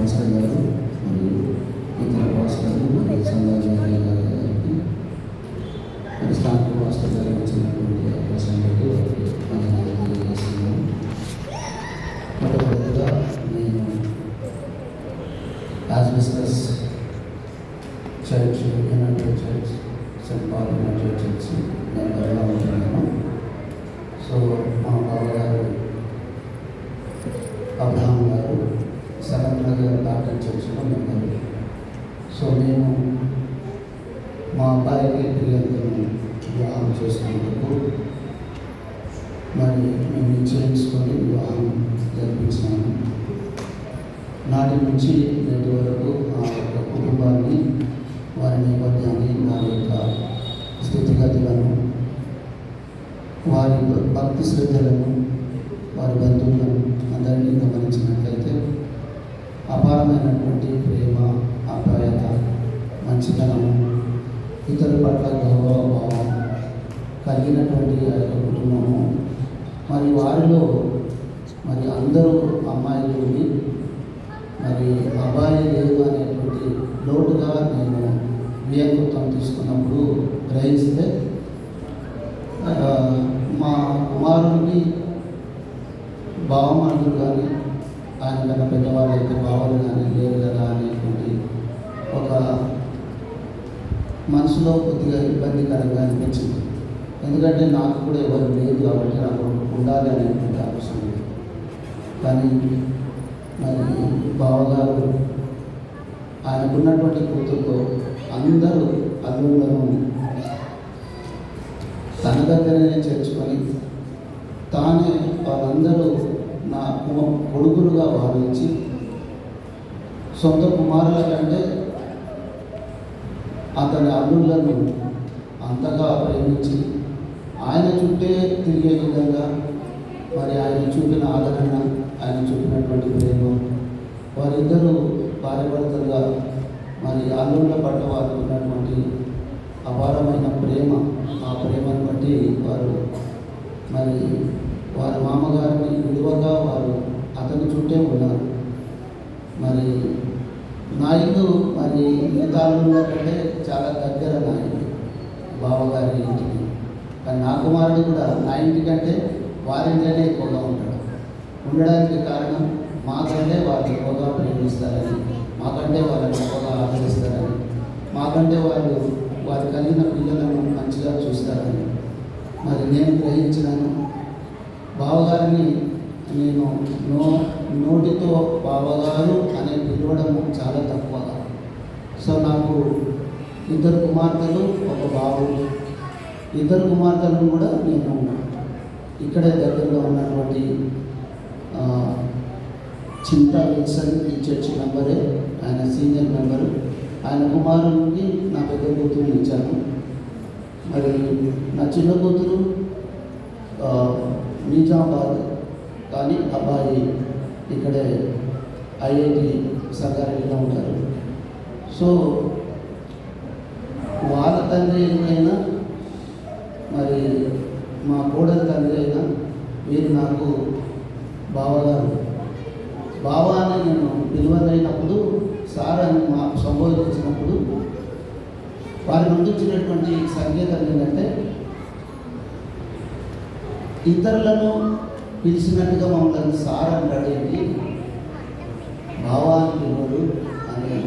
Pastor గారు మరియు ఇతర పాస్టర్లు మరియు సంఘాచార్య గారికి మరి స్థానిక పాస్టర్ గారు ఇచ్చినటువంటి అవకాశానికి తెలియజేస్తున్నాను. మొట్టమొదటిగా నేను యాజ్బెస్టస్ church united church saint Paul united church మెంబర్గా ఉంటున్నాను. సో మా బావగారు అబ్రహాం గారు సనత్ నగర్ బ్యాప్టిస్ట్ చర్చ్లో మెంబర్. సో మేము మా అబ్బాయికి ప్రియంకను వివాహం చేసుకున్నందుకు మరి మేము నిశ్చయించుకొని వివాహం జరిపించాము. నాటి నుంచి నేటి వరకు ఆ యొక్క కుటుంబాన్ని, వారి నేపథ్యాన్ని, వారి యొక్క స్థితిగతులను, వారి భక్తి శ్రద్ధలను, వారి బంధువులను అందరినీ గమనించినట్లయితే అపారమైనటువంటి ప్రేమ, ఆప్యాయత, మంచితనము, ఇతరుల పట్ల గౌరవభావం కలిగినటువంటి ఆ యొక్క కుటుంబము. మరి వారిలో మరి అందరూ అమ్మాయిలు ఉండి మరి అబ్బాయి లేదు అనేటువంటి లోటుగా నేను వియంకృతం తీసుకున్నప్పుడు గ్రహిస్తే మా కుమారుడికి భావమనులు కానీ ఆయన కన్నా పెద్దవాళ్ళు అయితే భావాలు కానీ లేరు కదా అనేటువంటి ఒక మనసులో కొద్దిగా ఇబ్బందికరంగా అనిపించింది. ఎందుకంటే నాకు కూడా ఎవరు లేదు కాబట్టి నాకు ఉండాలి అనేటువంటి ఆలోచన లేదు. కానీ మరి బావగారు ఆయనకున్నటువంటి కూతురుతో అందరూ అల్లుళ్ళను తన దగ్గరనే చేర్చుకొని తానే వాళ్ళందరూ నా కొడుకులుగా భావించి సొంత కుమారుల కంటే అతని అల్లుళ్ళను అంతగా ప్రేమించి ఆయన చుట్టే తిరిగే విధంగా మరి ఆయన చూపిన ఆదరణ, ఆయన చూపినటువంటి ప్రేమ, వారిద్దరూ భార్యాభర్తలుగా మరి అల్లుళ్ళ పట్ల వారు ఉన్నటువంటి అపారమైన ప్రేమ, ఆ ప్రేమను బట్టి వారు మరి వారి మామగారిని విలువగా వారు అతని చుట్టే ఉన్నారు. మరి నా ఇల్లు మరి మిగతా అల్లుళ్ళ కంటే చాలా దగ్గర నా ఇల్లు బావగారి ఇంటికి. కానీ నా కుమారుడు కూడా నా ఇంటికంటే వారింట్లోనే ఎక్కువగా ఉంటాడు. ఉండడానికి కారణం మాకంటే వాళ్ళు ఎక్కువగా ప్రేమిస్తారని, మాకంటే వాళ్ళని ఎక్కువగా ఆదరిస్తారని, మాకంటే వాళ్ళు వారు కలిగిన పిల్లలను మంచిగా చూస్తారని మరి నేను గ్రహించినాను. బావగారిని నేను నోటితో బావగారు అని పిలవడం చాలా తక్కువగా. సో నాకు ఇద్దరు కుమార్తెలు, ఒక బాబు. ఇద్దరు కుమార్తెలను కూడా నేను ఇక్కడే దగ్గరలో ఉన్నటువంటి చింతా విల్సన్ ఈ చర్చ్ మెంబరే, ఆయన సీనియర్ మెంబరు. ఆయన కుమారునికి నా పెద్ద కూతురు ఇచ్చాను. మరి నా చిన్న కూతురు నిజామాబాద్, కానీ అబ్బాయి ఇక్కడే ఐఐటి సంగారెడ్డిలో ఉంటారు. సో వాళ్ళ తండ్రి అయినా మరి మా కోడలి తండ్రి అయినా వీరు నాకు బావగారు. బావ అని నేను పిలువదైనప్పుడు, సార్ అని మాకు సంబోధించినప్పుడు వారి నుండి వచ్చినటువంటి సంకేతం ఏంటంటే ఇతరులను పిలిచినట్టుగా మమ్మల్ని సార్ అంటాడేంటి,